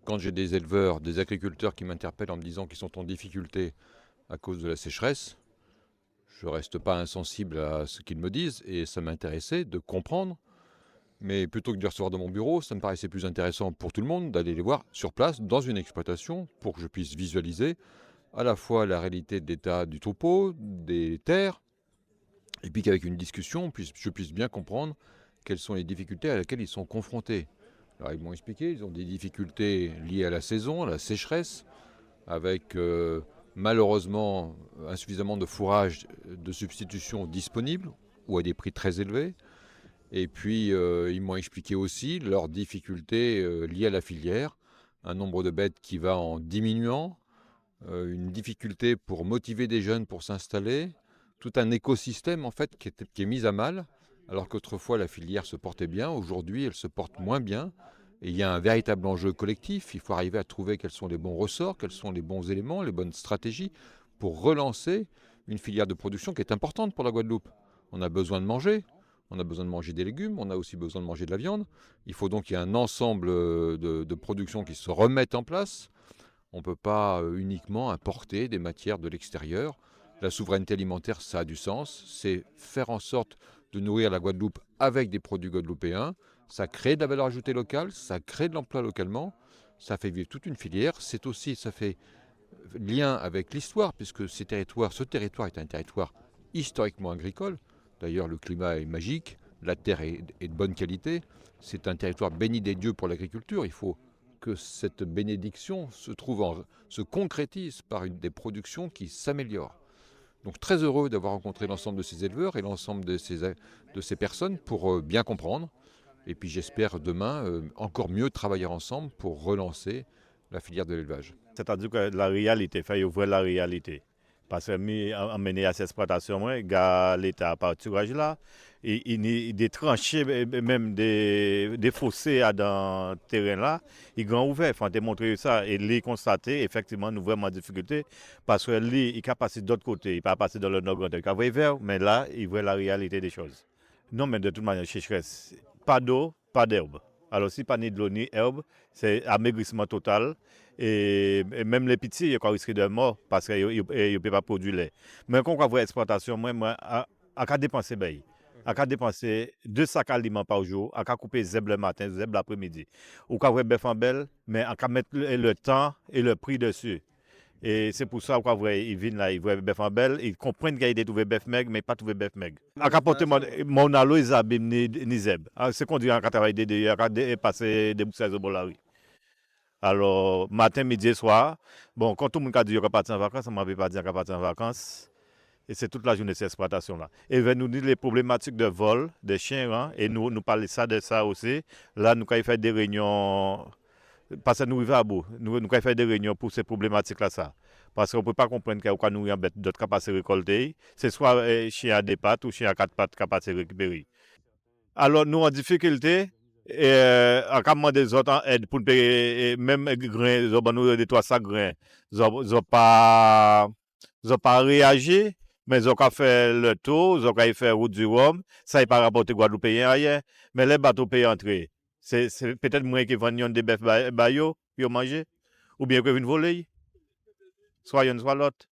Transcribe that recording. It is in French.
quand j'ai des éleveurs, des agriculteurs qui m'interpellent en me disant qu'ils sont en difficulté à cause de la sécheresse, je ne reste pas insensible à ce qu'ils me disent et ça m'intéressait de comprendre. Mais plutôt que de les recevoir dans mon bureau, ça me paraissait plus intéressant pour tout le monde d'aller les voir sur place, dans une exploitation, pour que je puisse visualiser à la fois la réalité de l'état du troupeau, des terres, et puis qu'avec une discussion, je puisse bien comprendre quelles sont les difficultés à laquelle ils sont confrontés. Alors ils m'ont expliqué, ils ont des difficultés liées à la saison, à la sécheresse, avec malheureusement insuffisamment de fourrage de substitution disponible ou à des prix très élevés. Et puis ils m'ont expliqué aussi leurs difficultés liées à la filière, un nombre de bêtes qui va en diminuant, une difficulté pour motiver des jeunes pour s'installer, tout un écosystème en fait qui est mis à mal, alors qu'autrefois la filière se portait bien, aujourd'hui elle se porte moins bien. Et il y a un véritable enjeu collectif, il faut arriver à trouver quels sont les bons ressorts, quels sont les bons éléments, les bonnes stratégies pour relancer une filière de production qui est importante pour la Guadeloupe. On a besoin de manger, on a besoin de manger des légumes, on a aussi besoin de manger de la viande. Il faut donc qu'il y ait un ensemble de productions qui se remettent en place. On ne peut pas uniquement importer des matières de l'extérieur. La souveraineté alimentaire, ça a du sens. C'est faire en sorte de nourrir la Guadeloupe avec des produits guadeloupéens. Ça crée de la valeur ajoutée locale, ça crée de l'emploi localement, ça fait vivre toute une filière. C'est aussi, ça fait lien avec l'histoire, puisque ce territoire est un territoire historiquement agricole. D'ailleurs, le climat est magique, la terre est de bonne qualité. C'est un territoire béni des dieux pour l'agriculture. Il faut que cette bénédiction se concrétise par des productions qui s'améliorent. Donc très heureux d'avoir rencontré l'ensemble de ces éleveurs et l'ensemble de ces personnes pour bien comprendre. Et puis j'espère demain encore mieux travailler ensemble pour relancer la filière de l'élevage. C'est-à-dire que la réalité, faire ouvrir la réalité. Parce que mi amené à cette exploitation, moi, gars, l'État à partir de là, il y a des tranchées, même des fossés dans le terrain là, ils ont ouvert, il faut démontrer ça et les constater, effectivement, nous vraiment en difficulté, parce que lui, il est passé de l'autre côté, il pas passé dans le nord, il a vers, mais là, il voit la réalité des choses. Non, mais de toute manière, sécheresse, pas d'eau, pas d'herbe. Alors, si pas ni de l'eau ni herbe, c'est amaigrissement total. Et même les petits, ils risquent de mort parce qu'ils ne peuvent pas produire lait. Mais quand on voit l'exploitation, moi, à dépenser, à dépenser 2 sacs d'aliments par jour, à couper zèbre le matin, zèbre l'après-midi. Ou à voir bœuf en belle, mais à mettre le temps et le prix dessus. Et c'est pour ça qu'ils viennent là, ils voient bœuf en belle, ils comprennent qu'il y a des trouvé bœuf maigre, mais pas trouvé bœuf maigre. À porter mon alo, ils abîment ni zèbre. C'est qu'on dit à travailler à passer des bouteilles de bolari. Alors, matin, midi et soir, bon, quand tout le monde a dit qu'il est parti en vacances, on ne m'avait pas dit qu'il est parti en vacances. Et c'est toute la journée cette exploitation-là. Et il va nous dire les problématiques de vol des chiens, hein, et nous parler de ça aussi. Là, nous avons fait des réunions, parce que nous arrivons à bout, nous avons fait des réunions pour ces problématiques-là. Ça. Parce qu'on ne peut pas comprendre qu'il y a nous d'autres capacités récolter. C'est soit chien à 2 pattes ou chien à 4 pattes capacité récupérer. Alors, nous en difficulté, et en cas des autres en aide pour nous payer, même grains, ils ont nous des 3 sacs grains. Ils n'ont pas réagi, mais ils ont fait le tour, ils ont fait route du Rhum. Ça n'est pas rapporté Guadeloupéen ailleurs, mais les bateaux payent entrer. C'est peut-être moins qui vendent des bœufs bayo, puis manger, ou bien qu'ils viennent voler, soit l'une, soit l'autre.